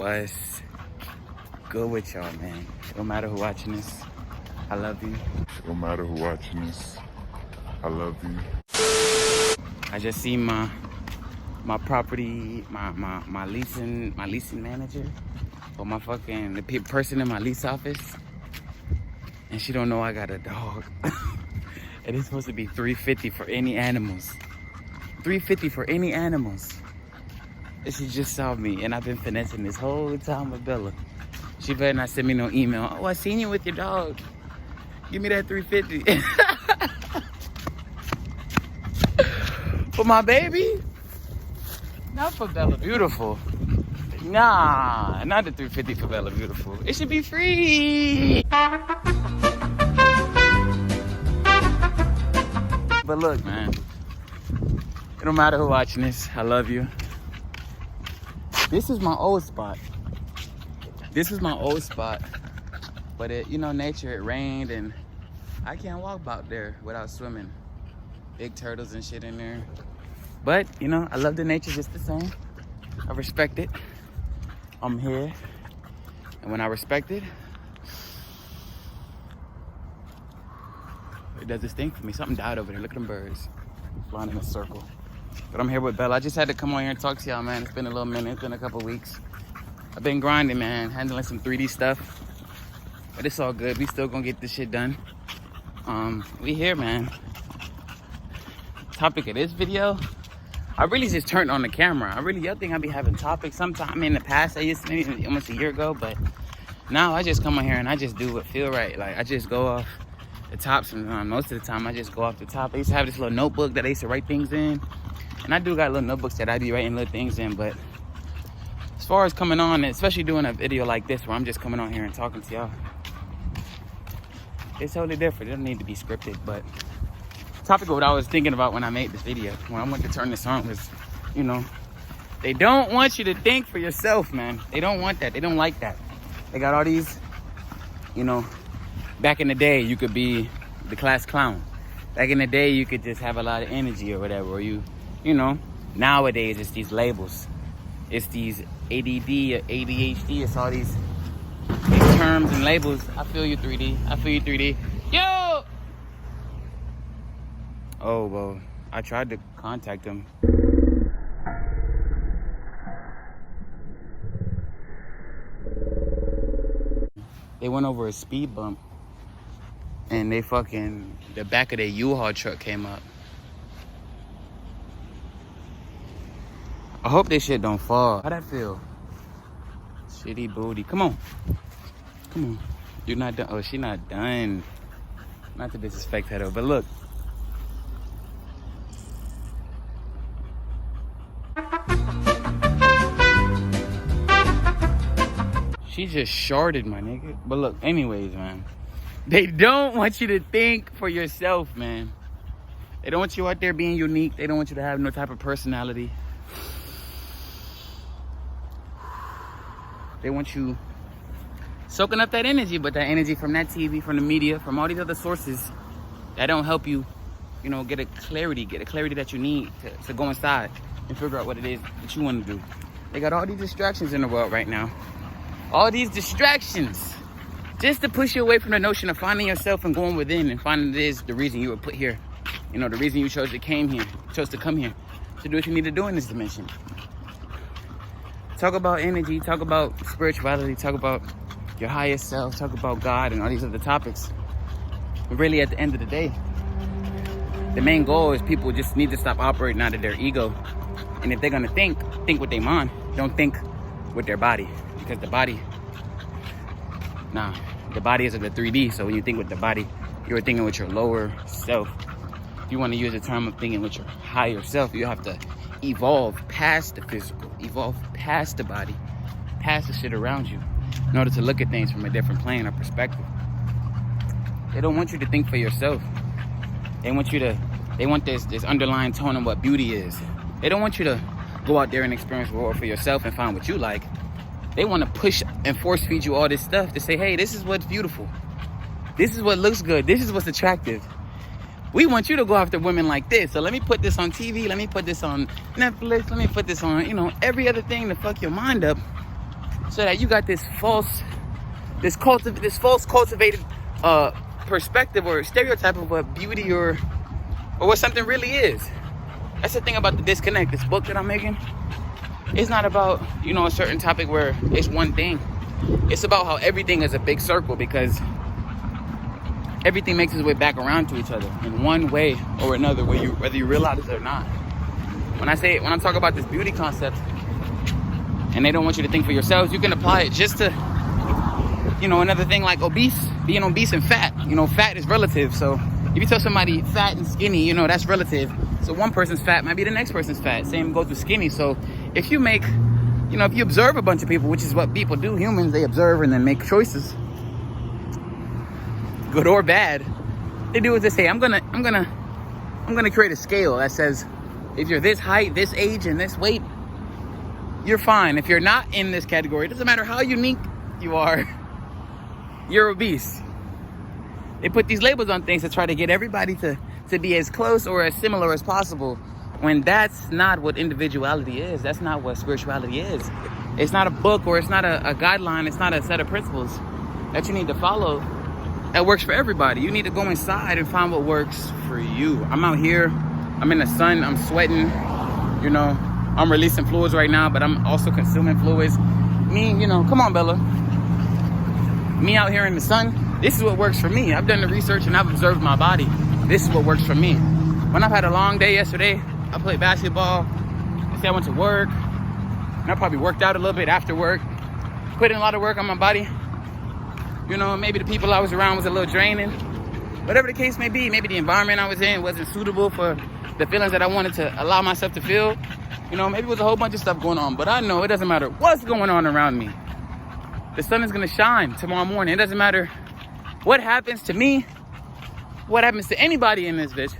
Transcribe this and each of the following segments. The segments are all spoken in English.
What's good with y'all, man? No matter who watching this, I love you. No matter who watching this, I love you. I just seen my property, my leasing manager, or my fucking the person in my lease office, and she don't know I got a dog. And it's supposed to be $350 for any animals. $350 for any animals. And she just saw me, and I've been finessing this whole time with Bella. She better not send me no email. Oh, I seen you with your dog. Give me that $350. For my baby? Not for Bella Beautiful. Nah, not the $350 for Bella Beautiful. It should be free. But look, man. It don't matter who watching this. I love you. This is my old spot. This is my old spot. But it, you know, nature, it rained and I can't walk out there without swimming. Big turtles and shit in there. But, you know, I love the nature just the same. I respect it. I'm here. And when I respect it, it does this thing for me. Something died over there. Look at them birds flying in a circle. But I'm here with Bella. I just had to come on here and talk to y'all, man. It's been a little minute. It's been a couple weeks. I've been grinding, man. Handling some 3D stuff. But it's all good. We still gonna get this shit done. We here, man. Topic of this video, I really just turned on the camera. Y'all think I be having topics sometime in the past. I used to, maybe almost a year ago, but now I just come on here and I just do what feel right. Like, I just go off the top sometimes. Most of the time, I just go off the top. I used to have this little notebook that I used to write things in. And I do got little notebooks that I be writing little things in, but as far as coming on, especially doing a video like this where I'm just coming on here and talking to y'all, it's totally different. It don't need to be scripted, but the topic of what I was thinking about when I made this video, when I went to turn this on, was, you know, they don't want you to think for yourself, man. They don't want that. They don't like that. They got all these, you know, back in the day, you could be the class clown. Back in the day, you could just have a lot of energy or whatever, or you know, nowadays it's these labels. It's these ADD or ADHD. It's all these terms and labels. I feel you, 3D. I feel you, 3D. Yo! Oh, well, I tried to contact him. They went over a speed bump. And they fucking, the back of their U-Haul truck came up. I hope this shit don't fall. How'd that feel? Shitty booty. Come on. Come on. You're not done. Oh, she not done. Not to disrespect her though, but look. She just shorted, my nigga. But look, anyways, man. They don't want you to think for yourself, man. They don't want you out there being unique. They don't want you to have no type of personality. They want you soaking up that energy, but that energy from that TV, from the media, from all these other sources that don't help you, you know, get a clarity that you need to go inside and figure out what it is that you want to do. They got all these distractions in the world right now. All these distractions just to push you away from the notion of finding yourself and going within and finding it is the reason you were put here. You know, the reason you chose to come here to do what you need to do in this dimension. Talk about energy, talk about spirituality, talk about your highest self, talk about God and all these other topics. But really, at the end of the day, the main goal is people just need to stop operating out of their ego. And if they're gonna think with their mind. Don't think with their body. Because the body is of the 3D. So when you think with the body, you're thinking with your lower self. If you want to use the term of thinking with your higher self, you have to evolve past the physical, evolve past the body, past the shit around you, in order to look at things from a different plane or perspective. They don't want you to think for yourself. They want this underlying tone of what beauty is. They don't want you to go out there and experience the world for yourself and find what you like. They want to push and force feed you all this stuff to say, hey, this is what's beautiful. This is what looks good. This is what's attractive. We want you to go after women like this. So let me put this on TV. Let me put this on Netflix. Let me put this on, every other thing to fuck your mind up. so that you got this false cultivated perspective or stereotype of what beauty or what something really is. That's the thing about the disconnect. This book that I'm making, it's not about, you know, a certain topic where it's one thing. It's about how everything is a big circle, because everything makes its way back around to each other in one way or another, whether you realize it or not. When I talk about this beauty concept, and they don't want you to think for yourselves, you can apply it just to, you know, another thing like being obese and fat. You know, fat is relative. So if you tell somebody fat and skinny, you know, that's relative. So one person's fat might be the next person's fat. Same goes with skinny. So if you make, you know, if you observe a bunch of people, which is what people do, humans, they observe and then make choices, good or bad. They do is they say, I'm gonna create a scale that says, if you're this height, this age, and this weight, you're fine. If you're not in this category, it doesn't matter how unique you are, you're obese. They put these labels on things to try to get everybody to be as close or as similar as possible, when that's not what individuality is. That's not what spirituality is. It's not a book, or it's not a guideline. It's not a set of principles that you need to follow that works for everybody. You need to go inside and find what works for you. I'm out here, I'm in the sun, I'm sweating, you know, I'm releasing fluids right now, but I'm also consuming fluids. Me, you know, come on, Bella. Me out here in the sun, this is what works for me. I've done the research and I've observed my body. This is what works for me. When I've had a long day yesterday, I played basketball. I went to work, and I probably worked out a little bit after work. Put in a lot of work on my body. You know, maybe the people I was around was a little draining. Whatever the case may be, maybe the environment I was in wasn't suitable for the feelings that I wanted to allow myself to feel. You know, maybe it was a whole bunch of stuff going on, but I know it doesn't matter what's going on around me. The sun is gonna shine tomorrow morning. It doesn't matter what happens to me, what happens to anybody in this bitch.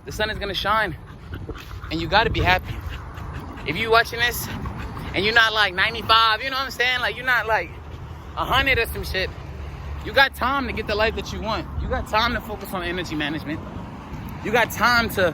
The sun is gonna shine, and you gotta be happy. If you watching this and you're not like 95, you know what I'm saying? Like, you're not like 100 or some shit. You got time to get the life that you want. You got time to focus on energy management. You got time to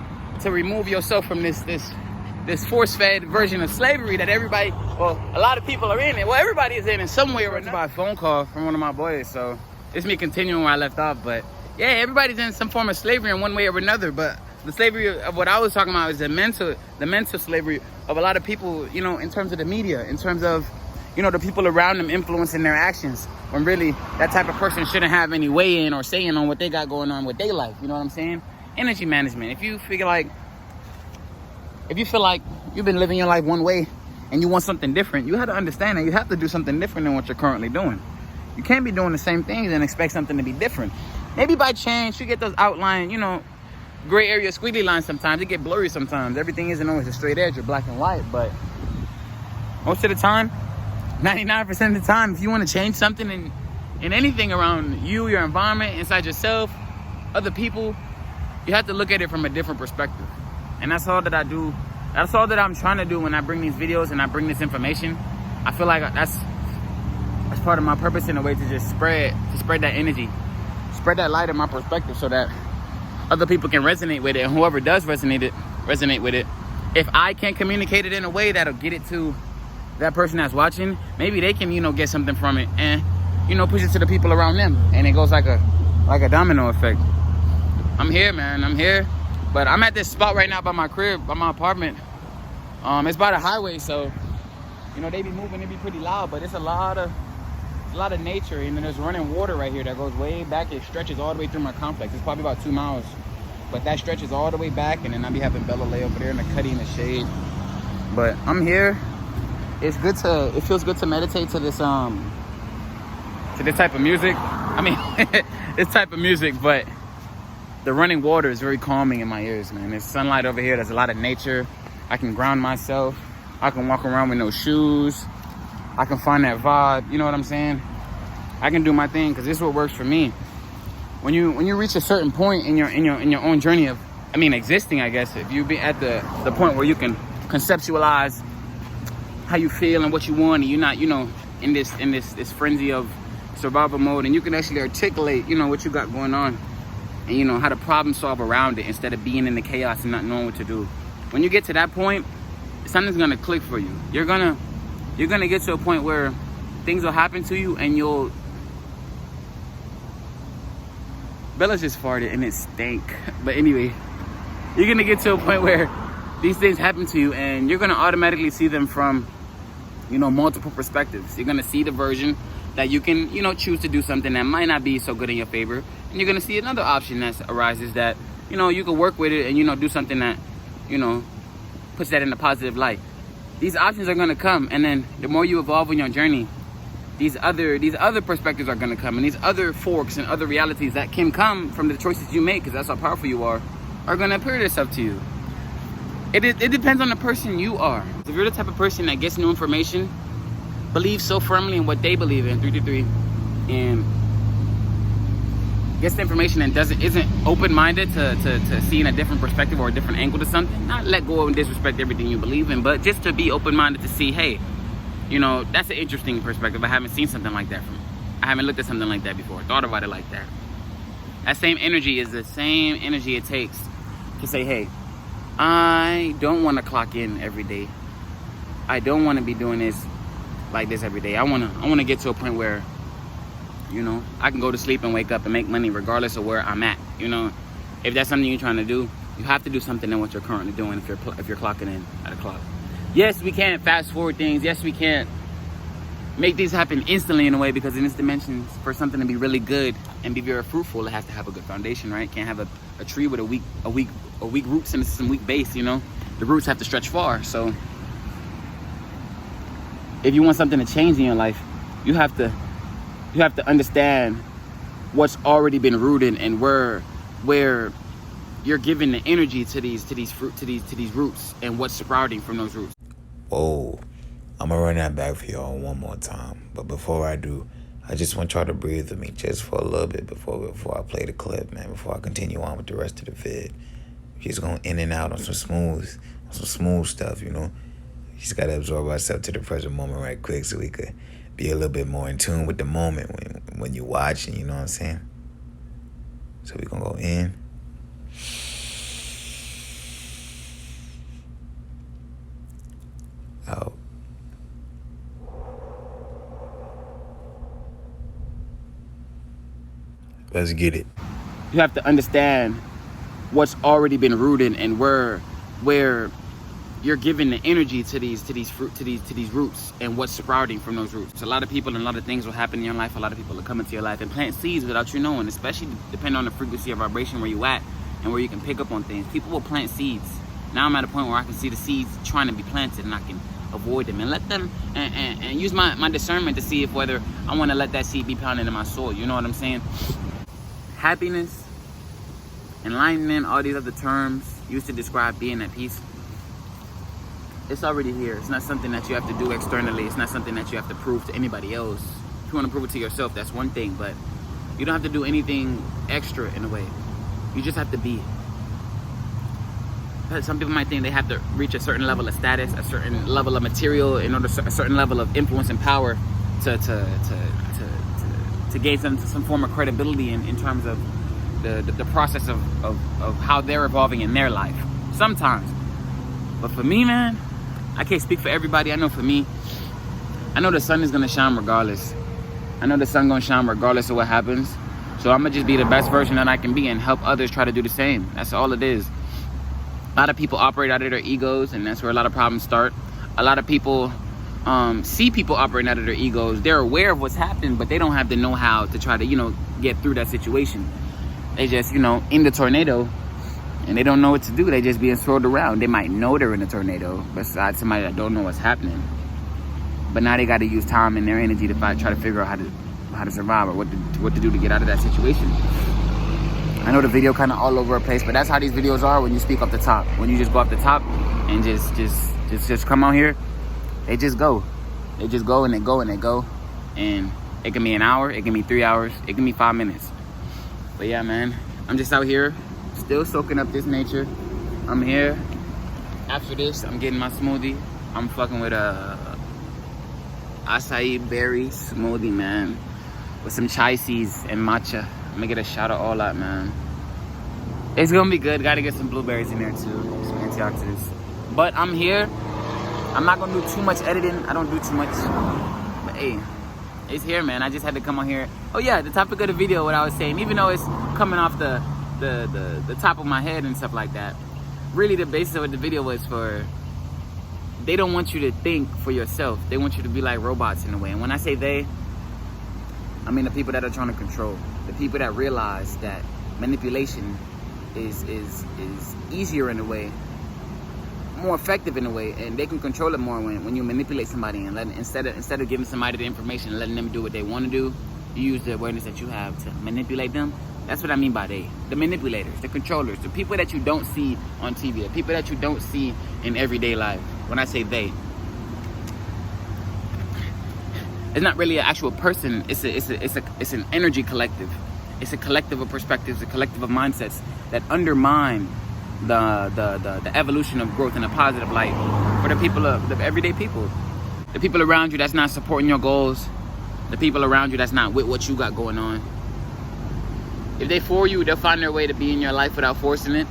remove yourself from this force-fed version of slavery that everybody, well, a lot of people are in it. Well, everybody is in some way or another. I got a phone call from one of my boys, so it's me continuing where I left off. But yeah, everybody's in some form of slavery in one way or another. But the slavery of what I was talking about is the mental slavery of a lot of people, you know, in terms of the media, in terms of, you know, the people around them influencing their actions, when really that type of person shouldn't have any way in or say in on what they got going on with their life. You know what I'm saying? Energy management. If you feel like you've been living your life one way and you want something different, you have to understand that you have to do something different than what you're currently doing. You can't be doing the same things and expect something to be different. Maybe by chance you get those outline, you know, gray area squiggly lines sometimes. It get blurry sometimes. Everything isn't always a straight edge or black and white, but most of the time, 99% of the time, if you want to change something in anything around you, your environment, inside yourself, other people, you have to look at it from a different perspective. And that's all that I do. That's all that I'm trying to do when I bring these videos and I bring this information. I feel like that's part of my purpose, in a way, to just spread that energy, spread that light in my perspective, so that other people can resonate with it, and whoever does resonate with it. If I can't communicate it in a way that'll get it to that person that's watching, maybe they can, you know, get something from it and, you know, push it to the people around them, and it goes like a domino effect. I'm here, man. I'm here, but I'm at this spot right now by my crib, by my apartment. It's by the highway, so, you know, they be moving, it be pretty loud, but it's a lot of nature, and then there's running water right here that goes way back. It stretches all the way through my complex. It's probably about 2 miles, but that stretches all the way back, and then I be having Bella lay over there in the cutty in the shade. But I'm here. It feels good to meditate to this type of music. I mean, this type of music, but the running water is very calming in my ears, man. There's sunlight over here. There's a lot of nature. I can ground myself. I can walk around with no shoes. I can find that vibe. You know what I'm saying? I can do my thing, because this is what works for me. When you reach a certain point in your own journey of, existing, I guess, if you be at the point where you can conceptualize how you feel and what you want, and you're not, you know, in this frenzy of survival mode, and you can actually articulate, you know, what you got going on, and, you know, how to problem solve around it instead of being in the chaos and not knowing what to do. When you get to that point, something's gonna click for you. You're gonna you're gonna get to a point where things will happen to you and you'll... Bella's just farted and it stank. But anyway, you're gonna get to a point where these things happen to you and you're gonna automatically see them from, you know, multiple perspectives. You're gonna see the version that you can, you know, choose to do something that might not be so good in your favor. And you're gonna see another option that arises that, you know, you can work with it and, you know, do something that, you know, puts that in a positive light. These options are gonna come, and then the more you evolve in your journey, these other perspectives are gonna come, and these other forks and other realities that can come from the choices you make, because that's how powerful you are gonna appear themselves to you. It depends on the person you are. If you're the type of person that gets new information, believes so firmly in what they believe in, 333, and gets the information and isn't open-minded to seeing a different perspective or a different angle to something, not let go and disrespect everything you believe in, but just to be open-minded to see, hey, you know, that's an interesting perspective. I haven't seen something like that I haven't looked at something like that before, thought about it like that. That same energy is the same energy it takes to say, hey, I don't want to clock in every day. I don't want to be doing this like this every day. I want to get to a point where, you know, I can go to sleep and wake up and make money regardless of where I'm at. You know, if that's something you're trying to do, you have to do something in what you're currently doing if you're clocking in at a clock. Yes, we can't fast forward things. Yes, we can't make things happen instantly in a way, because in this dimension, for something to be really good and be very fruitful, it has to have a good foundation, right? Can't have a tree with a weak roots and some weak base, you know? The roots have to stretch far. So if you want something to change in your life, you have to understand what's already been rooted and where you're giving the energy to these roots and what's sprouting from those roots. Whoa, I'm gonna run that back for y'all one more time. But before I do, I just want y'all to breathe with me just for a little bit before I play the clip, man. Before I continue on with the rest of the vid, just going in and out on some smooth stuff, you know. Just gotta absorb ourselves to the present moment right quick so we could be a little bit more in tune with the moment when you're watching, you know what I'm saying? So we gonna go in. Out. Let's get it. You have to understand what's already been rooted and where you're giving the energy to these roots and what's sprouting from those roots. A lot of people and a lot of things will happen in your life. A lot of people will come into your life and plant seeds without you knowing, especially depending on the frequency or vibration where you at and where you can pick up on things. People will plant seeds. Now I'm at a point where I can see the seeds trying to be planted and I can avoid them and let them and use my discernment to see if whether I want to let that seed be planted in my soul. You know what I'm saying? Happiness, enlightenment, all these other terms used to describe being at peace. It's already here. It's not something that you have to do externally. It's not something that you have to prove to anybody else. If you want to prove it to yourself, that's one thing, but you don't have to do anything extra in a way. You just have to be. Some people might think they have to reach a certain level of status, a certain level of material, in order a certain level of influence and power to gain some form of credibility in terms of the process of how they're evolving in their life. Sometimes. But for me, man, I can't speak for everybody. I know for me, I know the sun is gonna shine regardless. I know the sun gonna shine regardless of what happens. So I'm gonna just be the best version that I can be and help others try to do the same. That's all it is. A lot of people operate out of their egos, and that's where a lot of problems start. A lot of people see people operating out of their egos. They're aware of what's happening, but they don't have the know-how to try to, get through that situation. They just, in the tornado, and they don't know what to do. They just being swirled around. They might know they're in a tornado, besides somebody that don't know what's happening. But now they got to use time and their energy to try to figure out how to survive or what to do to get out of that situation. I know the video kind of all over the place, but that's how these videos are when you speak off the top. When you just go off the top and just come out here, they just go. They just go and they go and they go. And it can be an hour, it can be 3 hours, it can be 5 minutes. But yeah, man, I'm just out here still soaking up this nature. I'm here. After this, I'm getting my smoothie. I'm fucking with a acai berry smoothie, man, with some chai seeds and matcha. I'm gonna get a shot of all that, man. It's gonna be good. Gotta get some blueberries in there too, some antioxidants. But I'm here I'm not gonna do too much editing. I don't do too much. But hey, it's here, man. I just had to come on here. Oh yeah, the topic of the video, what I was saying, even though it's coming off the top of my head and stuff like that, really the basis of what the video was for, they don't want you to think for yourself. They want you to be like robots in a way. And when I say they, I mean the people that are trying to control, the people that realize that manipulation is easier in a way, more effective in a way, and they can control it more when you manipulate somebody and instead of giving somebody the information and letting them do what they want to do, you use the awareness that you have to manipulate them. That's what I mean by they. The manipulators, the controllers, the people that you don't see on TV, the people that you don't see in everyday life. When I say they, it's not really an actual person. It's an energy collective. It's a collective of perspectives, a collective of mindsets that undermine the evolution of growth in a positive light for the people of the everyday people, the people around you that's not supporting your goals, the people around you that's not with what you got going on. If they for you, they'll find their way to be in your life without forcing it.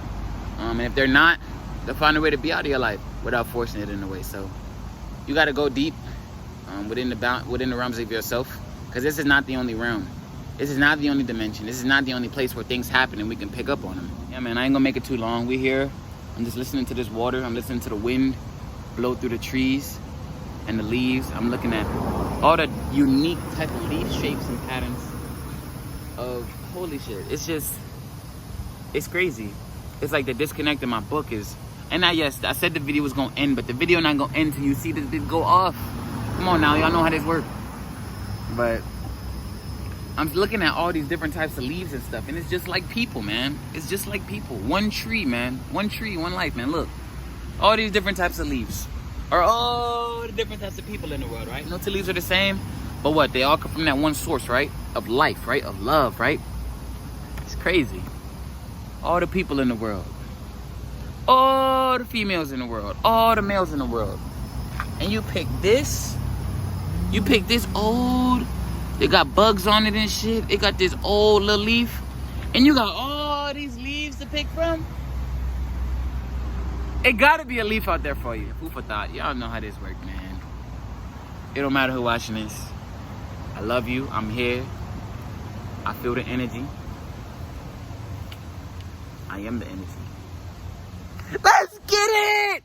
And if they're not, they'll find their way to be out of your life without forcing it in a way. So you got to go deep within the realms of yourself, because this is not the only realm. This is not the only dimension. This is not the only place where things happen and we can pick up on them. Yeah, man, I ain't gonna make it too long. We're here. I'm just listening to this water. I'm listening to the wind blow through the trees and the leaves. I'm looking at all the unique type of leaf shapes and patterns of holy shit. It's crazy. It's like the disconnect in my book is, and yes, I said the video was gonna end, but the video not gonna end till you see this go off. Come on now, y'all know how this works. But I'm looking at all these different types of leaves and stuff, and it's just like people, man. It's just like people. One tree, man. One tree, one life, man. Look, all these different types of leaves are all the different types of people in the world, right? No two leaves are the same, but what? They all come from that one source, right? Of life, right? Of love, right? It's crazy. All the people in the world, all the females in the world, all the males in the world, and you pick this old, they got bugs on it and shit. It got this old little leaf. And you got all these leaves to pick from. It gotta be a leaf out there for you. Food for thought. Y'all know how this works, man. It don't matter who watching this. I love you. I'm here. I feel the energy. I am the energy. Let's get it!